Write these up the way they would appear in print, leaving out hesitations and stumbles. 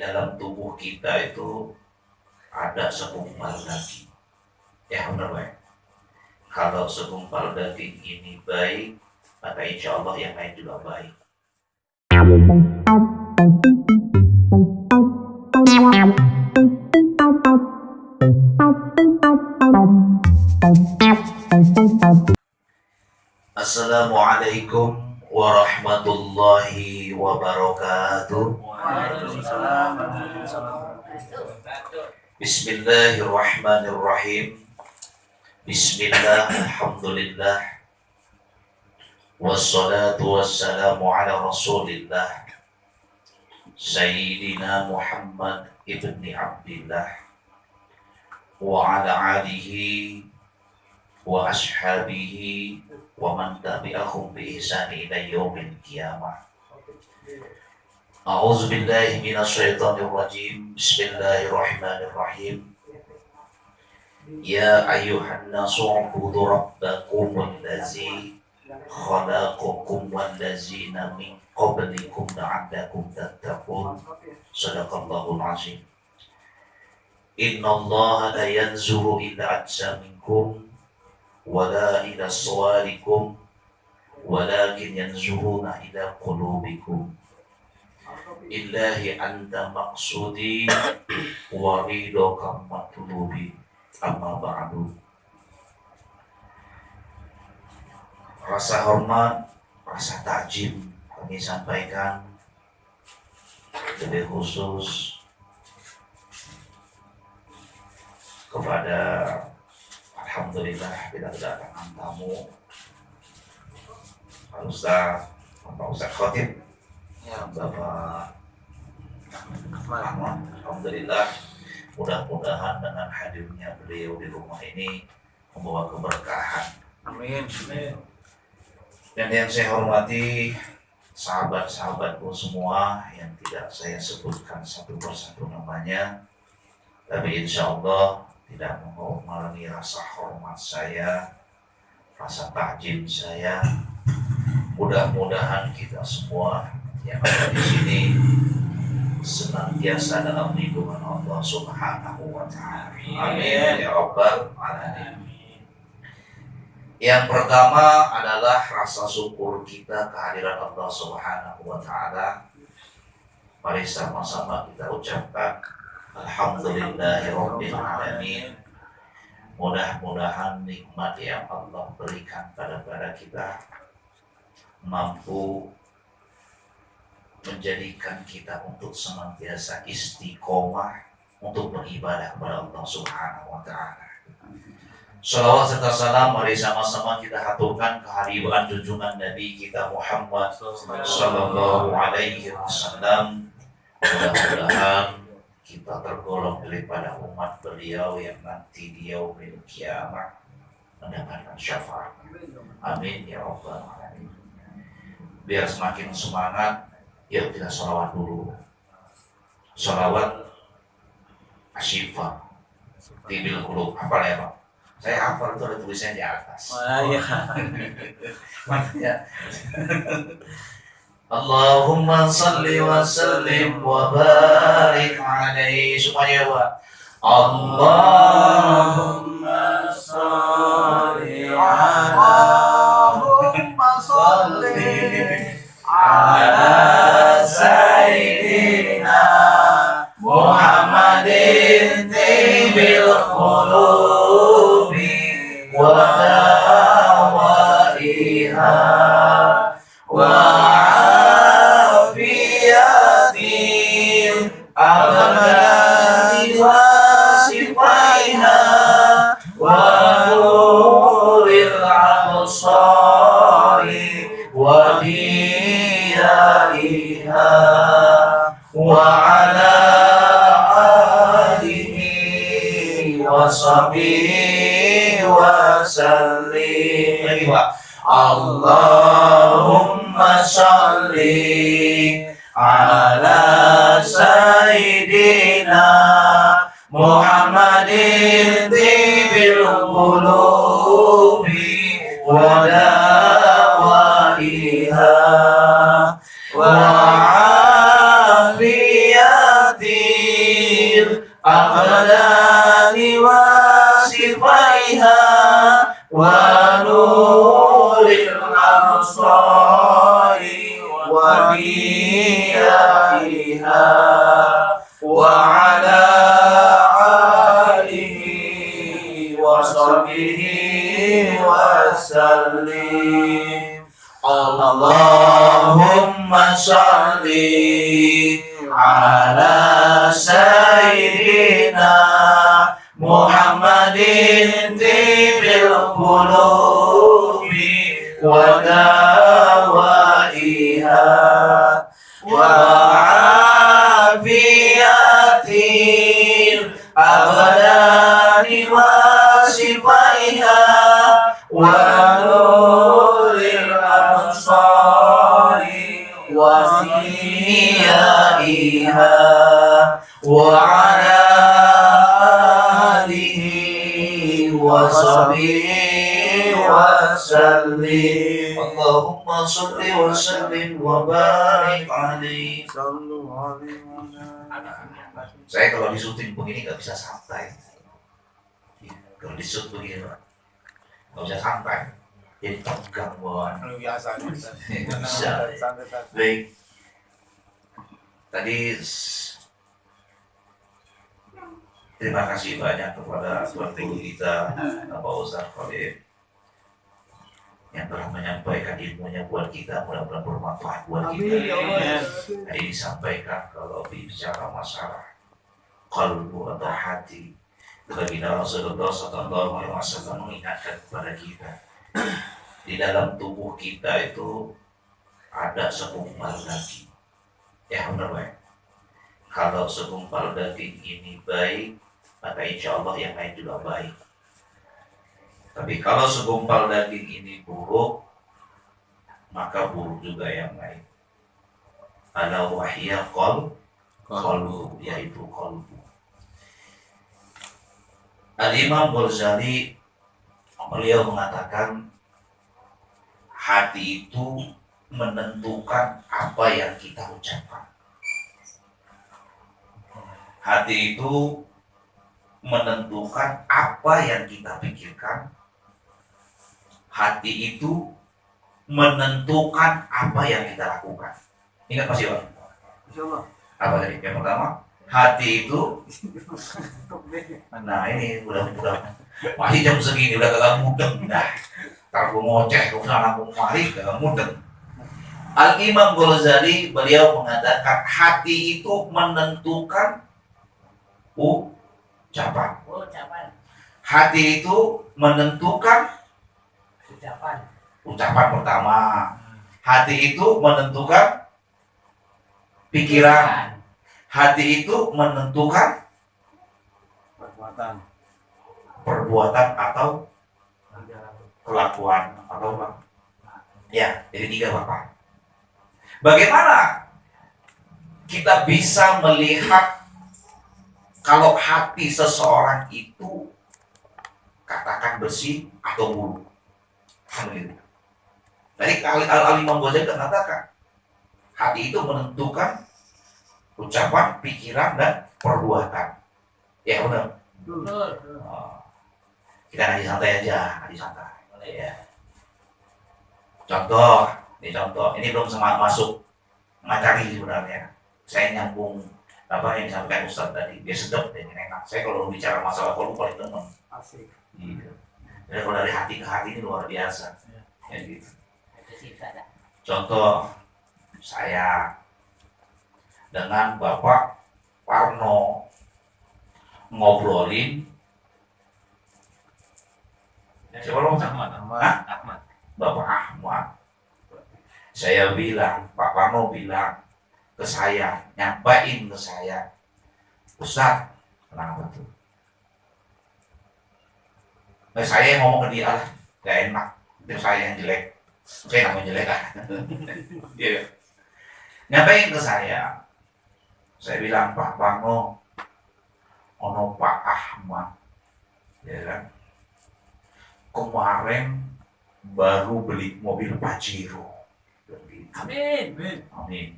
dalam tubuh kita itu ada segumpal daging. Ya benar baik. Kalau segumpal daging ini baik, maka insya Allah yang lain juga baik. Assalamualaikum warahmatullahi wabarakatuh. Bismillahirrahmanirrahim. Bismillah, alhamdulillah, wassalatu wassalamu ala rasulillah Sayyidina Muhammad ibni Abdillah wa ala alihi wa ashabihi wa man tabi'ahum bi ihsani ila yaumil qiyamah. A'udzu billahi minasyaitonir rajim. Bismillahirrahmanirrahim. Ya ayyuhan nasu ubudu rabbakumul ladzi khalaqakum wal ladzina min qablikum la'allakum tattaqun. Shadaqallahul azim. Innallaha la yanzuru ila ajsamikum wala ila suwarikum walakin yanzuruna ila qulubikum. Illahi anta maqsudi wa ridaka matlubi. Amma ba'du. Rasa hormat, rasa takjim kami sampaikan lebih khusus kepada alhamdulillah kita kedatangan tamu Pak Ustaz Khotib, ya Bapak Ahmad. Alhamdulillah, mudah-mudahan dengan hadirnya beliau di rumah ini membawa keberkahan. Amin. Dan yang saya hormati sahabat-sahabatku semua yang tidak saya sebutkan satu persatu namanya, tapi insya Allah tidak mengurangi rasa hormat saya, rasa takjim saya. Mudah-mudahan kita semua yang ada di sini senantiasa dalam lindungan Allah Subhanahu wa ta'ala. Amin ya rabbal alamin. Yang pertama adalah rasa syukur kita kehadiran Allah Subhanahu wa ta'ala. Mari sama-sama kita ucapkan alhamdulillahirabbil alamin. Mudah-mudahan nikmat yang Allah berikan pada kita mampu menjadikan kita untuk senantiasa istiqomah untuk beribadah kepada Allah Subhanahu wa ta'ala. Shalawat serta salam mari sama-sama kita haturkan kehadiran junjungan Nabi kita Muhammad sallallahu alaihi wasallam. Mudah-mudahan kita tergolong daripada umat beliau yang nanti di yaumil qiyamah mendapatkan syafaat. Amin ya rabbal alamin. Biar semakin semangat, yuk kita sholawat dulu. Sholawat asyifa tibil qulub. Hafal ya Pak? Saya hafal, itu ada tulisannya di atas. Iya. Makanya Allahumma salli wa sallim wa barik alaihi. Semuanya Pak. Allahumma salli ala sayyidina Muhammadin tibil qulubi wa dawaiha wa afiyatin abadi wa sifaiha wa nuril absari wa diyaiha wa ala alihi wa sahbihi wa sallim. Allahumma sholli ala sayyidina Muhammadin tibil qulubi wa dawaiha wa afiyat الأبدان وصفيها ونور الأبصار وضيائها وعلى آله وصحبه وسلم. اللهم صل على سيدنا محمد طيب القلوب ودوائها وعافية الأبدان وشفائها ونور الأبصار وضيائها وعلى آله وصحبه وسلم. اللهم صل وسلم وبارك عليه. Saya kalau di syuting begini nggak bisa santai. Kalau di shoot begini Pak, nggak bisa santai. Jadi tegang bawaan. Biasa. Bisa. Baik. Tadi terima kasih banyak kepada Tuan Guru kita, Bapak Ustaz Khalid, yang telah menyampaikan ilmunya buat kita, mudah-mudahan bermanfaat buat kita. Tadi disampaikan kalau bicara masalah kalbu atau hati, baginda Rasulullah SAW mengingatkan kepada kita, di dalam tubuh kita itu ada segumpal daging. Ya benar baik. Kalau segumpal daging ini baik, maka insya Allah yang lain juga baik. Tapi kalau segumpal daging ini buruk, maka buruk juga yang lain. Ala wahya qalbu, yaitu qalbu. Al-Imam Ghazali beliau mengatakan hati itu menentukan apa yang kita ucapkan. Hati itu menentukan apa yang kita pikirkan. Hati itu menentukan apa yang kita lakukan. Ingat masih Pak? Apa tadi? Yang pertama, hati itu. Nah ini udah masih jam segini udah kagak mudeng. Nah, kalau gue ngoceh, gue sana gue mari kagak mudeng. Al-Imam Ghazali beliau mengatakan hati itu menentukan ucapan. Hati itu menentukan ucapan pertama. Hati itu menentukan pikiran. Hati itu menentukan perbuatan atau kelakuan atau apa? Ya, jadi 3 Bapak. Bagaimana kita bisa melihat kalau hati seseorang itu katakan bersih atau buruk? Tadi Al-Imam Ghazali mengatakan hati itu menentukan ucapan, pikiran, dan perbuatan. Ya benar. Kita ngaji santai aja, ngaji santai. Ya. Contoh, ini belum semangat masuk materi sebenarnya. Saya nyambung apa yang disampaikan Ustaz tadi, dia sedap dan enak. Saya kalau bicara masalah kolbu paling demen. Asik. Gitu. Jadi kalau dari hati ke hati ini luar biasa. Ya gitu. Contoh, saya dengan Bapak Parno ngobrolin siapa lo? Ahmad. Bapak Ahmad. Saya bilang, Pak Parno bilang ke saya, nyampain ke saya, Ustaz, kenapa tuh? Saya ngomong ke dia lah, gak enak, itu saya yang jelek, saya namanya jelek lah. Yeah. Nyampain ke saya bilang Pak Parno, ono Pak Ahmad, ya kan? Kemarin baru beli mobil Pajero. Amin.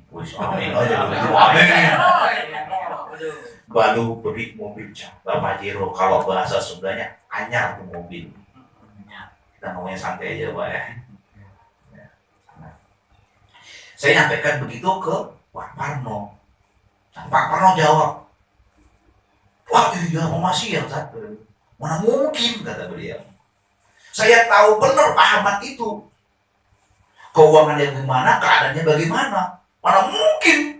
Wis amin aja dulu. Amin. baru beli mobil Pajero, kalau bahasa Sundanya anyar tuh mobil. Kita ngomongnya santai aja Pak ya. Saya nyampaikan begitu ke Pak Parno. Pak Parno jawab, wah iya masih ya Ustaz. Mana mungkin, kata beliau. Saya tahu benar Pak Ahmad itu keuangannya bagaimana, keadaannya bagaimana. Mana mungkin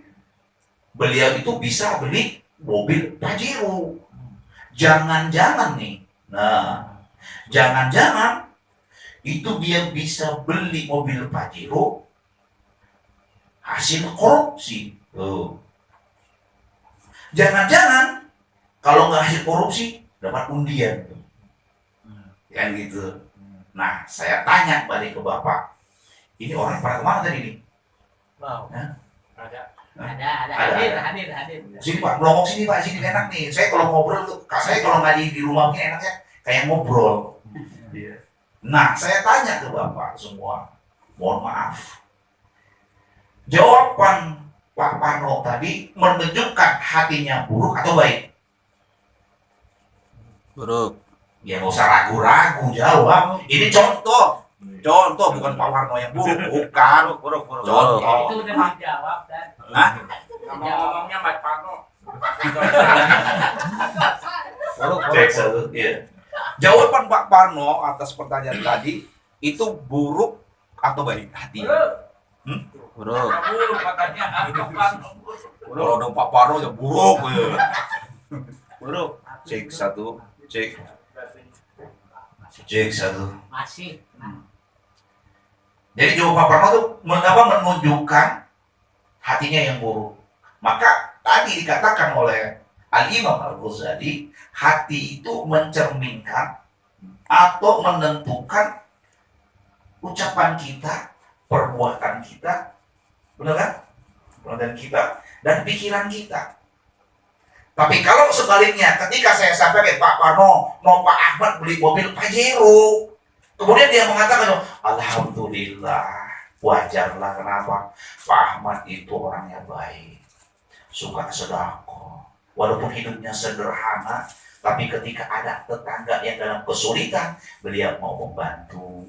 beliau itu bisa beli mobil Pajero. Jangan-jangan nih, jangan-jangan itu dia bisa beli mobil Pajero hasil korupsi. Jangan-jangan kalau nggak hasil korupsi dapat undian, kan gitu. Nah, saya tanya balik ke Bapak, ini orang pada kemana tadi nih? Hadir. Sini Pak, melongok sini Pak, sini enak nih. Saya kalau ngobrol tuh, saya kalau ngaji di rumah ini enaknya kayak ngobrol. Nah, saya tanya ke Bapak semua, mohon maaf. Jawaban Pak Parno tadi menunjukkan hatinya buruk atau baik? Buruk. Ya nggak usah ragu-ragu jawab. Ini contoh, bukan Pak Parno yang buruk, bukan. Buruk. Contoh. Itu udah dijawab dan. Hah? Ngomongnya Mas Parno. Buruk. Cek satu, iya. Jawaban Pak Parno atas pertanyaan tadi itu buruk atau baik hati? Buruk. Buruk katanya Pak Parno. Kalau ada Pak Parno ya buruk. Buruk. Cek satu. Cek satu. Masih. Jadi jawaban Pak Parno itu menunjukkan hatinya yang buruk. Maka tadi dikatakan oleh Al-Imam Al-Ghazali, hati itu mencerminkan atau menentukan ucapan kita, perbuatan kita, benar kan? Perbuatan kita dan pikiran kita. Tapi kalau sebaliknya, ketika saya sampaikan Pak Parno, mau Pak Ahmad beli mobil Pajero, kemudian dia mengatakan, alhamdulillah, wajarlah. Kenapa? Pak Ahmad itu orangnya baik, suka sedekah. Walaupun hidupnya sederhana, tapi ketika ada tetangga yang dalam kesulitan, beliau mau membantu.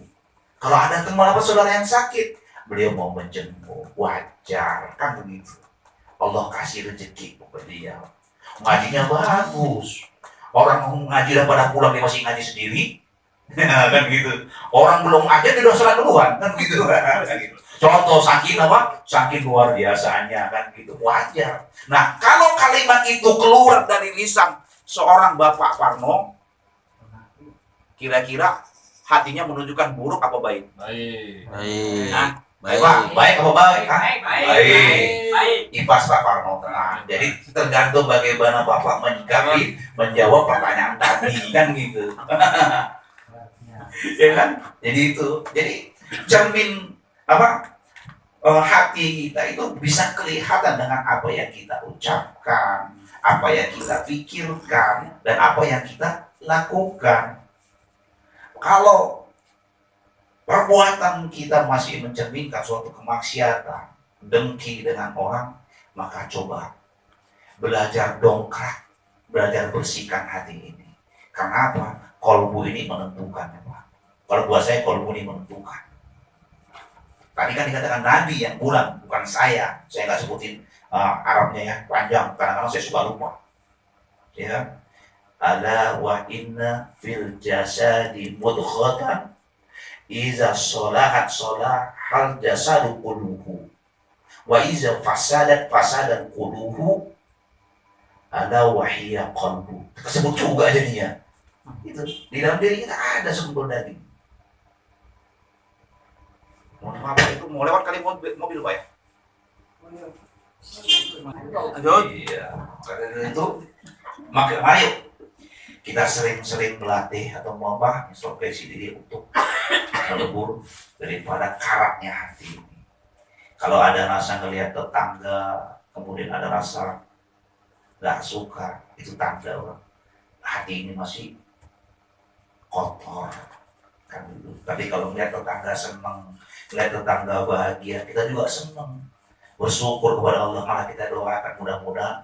Kalau ada teman saudara yang sakit, beliau mau menjenguk. Wajar, kan begitu. Allah kasih rezeki kepada beliau. Ngajinya bagus. Orang ngaji dan pada pulang dia masih ngaji sendiri, kan gitu. Orang belum aja dia udah sholat duluan, kan gitu. Contoh saking apa? Saking luar biasanya, kan gitu. Wajar. Nah, kalau kalimat itu keluar dari lisan seorang Bapak Parno, kira-kira hatinya menunjukkan buruk apa baik? Baik. Nah, baik apa baik? Baik. Ipas Pak Parno. Nah, jadi tergantung bagaimana Bapak menyikapi, menjawab pertanyaan tadi, kan gitu. Ya kan? Jadi itu. Jadi cermin apa? Hati kita itu bisa kelihatan dengan apa yang kita ucapkan, apa yang kita pikirkan, dan apa yang kita lakukan. Kalau perbuatan kita masih mencerminkan suatu kemaksiatan, dengki dengan orang, maka coba belajar dongkrak, belajar bersihkan hati ini. Karena apa? Kolbu ini menentukan. Kalau buat saya kolbu ini menentukan. Tadi kan dikatakan Nabi yang pulang, bukan saya. Saya nggak sebutin Arabnya ya, panjang. Kadang-kadang saya suka lupa. Ya, ala wa inna fil jasadi mudghatan iza sholahat sholahal jasadu kulluhu wa iza fasadat kulluhu ala wahiyya qalbu. Tersebut juga jadinya. Itu di dalam diri kita ada sumber daging. Apa itu mau lewat kali mobil Pak ya? Lanjut. Iya. Karena itu mari kita sering-sering melatih atau introspeksi diri untuk melebur daripada karatnya hati ini. Kalau ada rasa ngelihat tetangga, kemudian ada rasa nggak suka, itu tanda hati ini masih kotor. Kan gitu. Tapi kalau melihat tetangga senang, melihat tetangga bahagia, kita juga senang, bersyukur kepada Allah. Malah kita doakan mudah-mudahan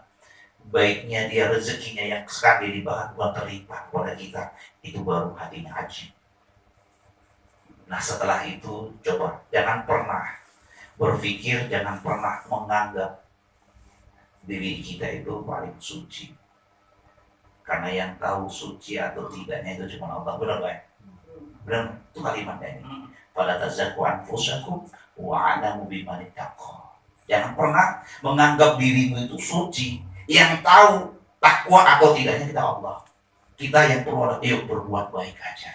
baiknya dia rezekinya yang sekali dilipat bukan terlipat kepada kita, itu baru hatinya haji. Nah setelah itu coba jangan pernah berpikir, jangan pernah menganggap diri kita itu paling suci, karena yang tahu suci atau tidaknya itu cuma Allah. Benar nggak? Benar itu kalimatnya ini. Fala tazakku anfusakum wa a'lamu biman ittaqa. Jangan pernah menganggap dirimu itu suci. Yang tahu takwa atau tidaknya kita Allah. Kita yang perlu yuk berbuat baik aja.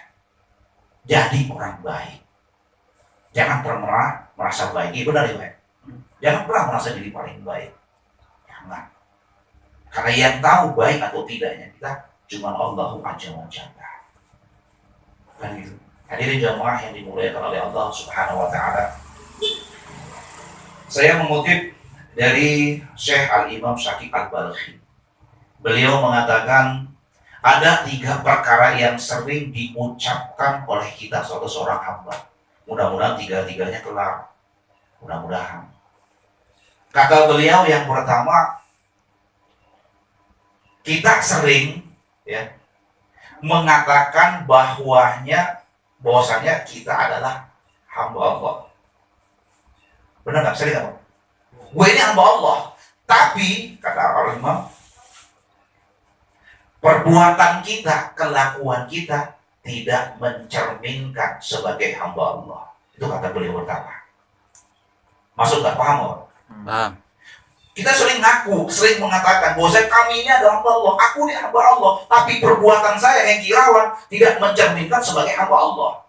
Jadi orang baik. Jangan pernah merasa baik. Iya benar ya, Pak? Jangan pernah merasa diri paling baik. Jangan. Karena yang tahu baik atau tidaknya kita cuma Allah Azza wa Jalla. Kan gitu. Hadirin jamaah yang dimuliakan oleh Allah Subhanahu wa taala. Saya mengutip dari Syekh Al-Imam Syakib Al-Balkhi. Beliau mengatakan ada 3 perkara yang sering diucapkan oleh kita seorang hamba. Mudah-mudahan 3-tiganya kelar. Mudah-mudahan. Kata beliau yang pertama, kita sering ya mengatakan bahwasanya kita adalah hamba Allah. Benar nggak? Sering nggak? Gue ini hamba Allah. Tapi kata Al-Imam, perbuatan kita, kelakuan kita tidak mencerminkan sebagai hamba Allah. Itu kata beliau pertama. Maksud nggak? Paham nggak? Paham. Kita sering ngaku, sering mengatakan bahwa kami ini adalah hamba Allah, aku ini hamba Allah, tapi perbuatan saya yang kirawan tidak mencerminkan sebagai hamba Allah.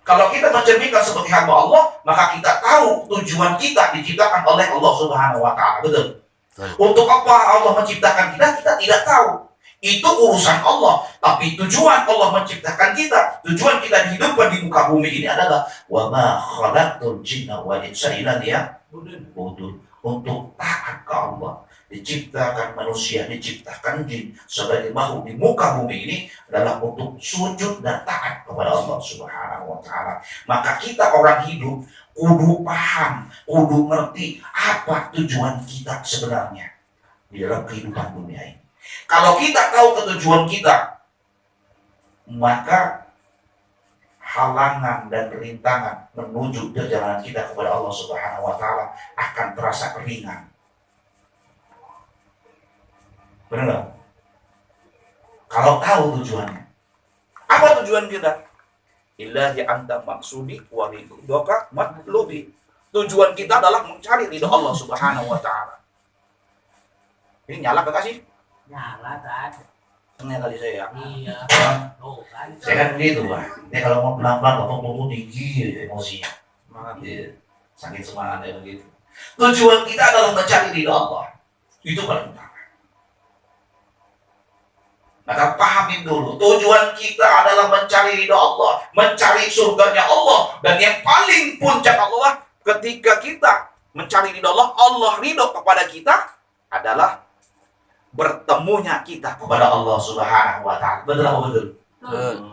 Kalau kita mencerminkan sebagai hamba Allah, maka kita tahu tujuan kita diciptakan oleh Allah Subhanahu wa taala. Betul? Untuk apa Allah menciptakan kita, kita tidak tahu. Itu urusan Allah. Tapi tujuan Allah menciptakan kita, tujuan kita dihidupkan di muka bumi ini adalah wa ma khalaqtul jinna wal insa illa liya'budun. Untuk taat ke Allah. Diciptakan manusia, diciptakan jin sebagai makhluk di muka bumi ini adalah untuk sujud dan taat kepada Allah Subhanahu wa taala. Maka kita orang hidup kudu paham, kudu ngerti apa tujuan kita sebenarnya di dalam kehidupan dunia ini. Kalau kita tahu tujuan kita, maka halangan dan rintangan menuju perjalanan kita kepada Allah Subhanahu wa taala akan terasa ringan. Benar nggak? Kalau tahu tujuannya. Apa tujuan kita? Ilahi anta maksudi wa ridhoka matlubi. Tujuan kita adalah mencari ridho Allah Subhanahu wa taala. Ini nyala kagak sih? Nyala kan. Sengaja kali saya. Iya. Oh, kan. Saya kan begitu, Pak. Ini kalau mau pelan-pelan potong tinggi emosinya. Semangat ya. Sakit semangat ya begitu. Tujuan kita adalah mencari ridho Allah. Itu paling utama. Maka pahamin dulu, tujuan kita adalah mencari ridho Allah, mencari surganya Allah. Dan yang paling puncak Allah, ketika kita mencari ridho Allah, Allah ridho kepada kita adalah bertemunya kita kepada Allah Subhanahu wa taala. Betul apa betul?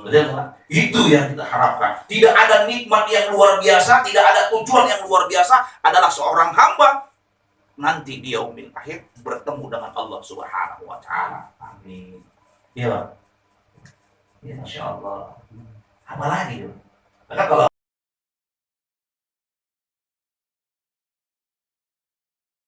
Betul. Itu yang kita harapkan. Tidak ada nikmat yang luar biasa, tidak ada tujuan yang luar biasa adalah seorang hamba nanti di yaumil akhir bertemu dengan Allah Subhanahu wa taala. Amin. Iya, Pak. Ya, Masya Allah. Apa lagi? Maka kalau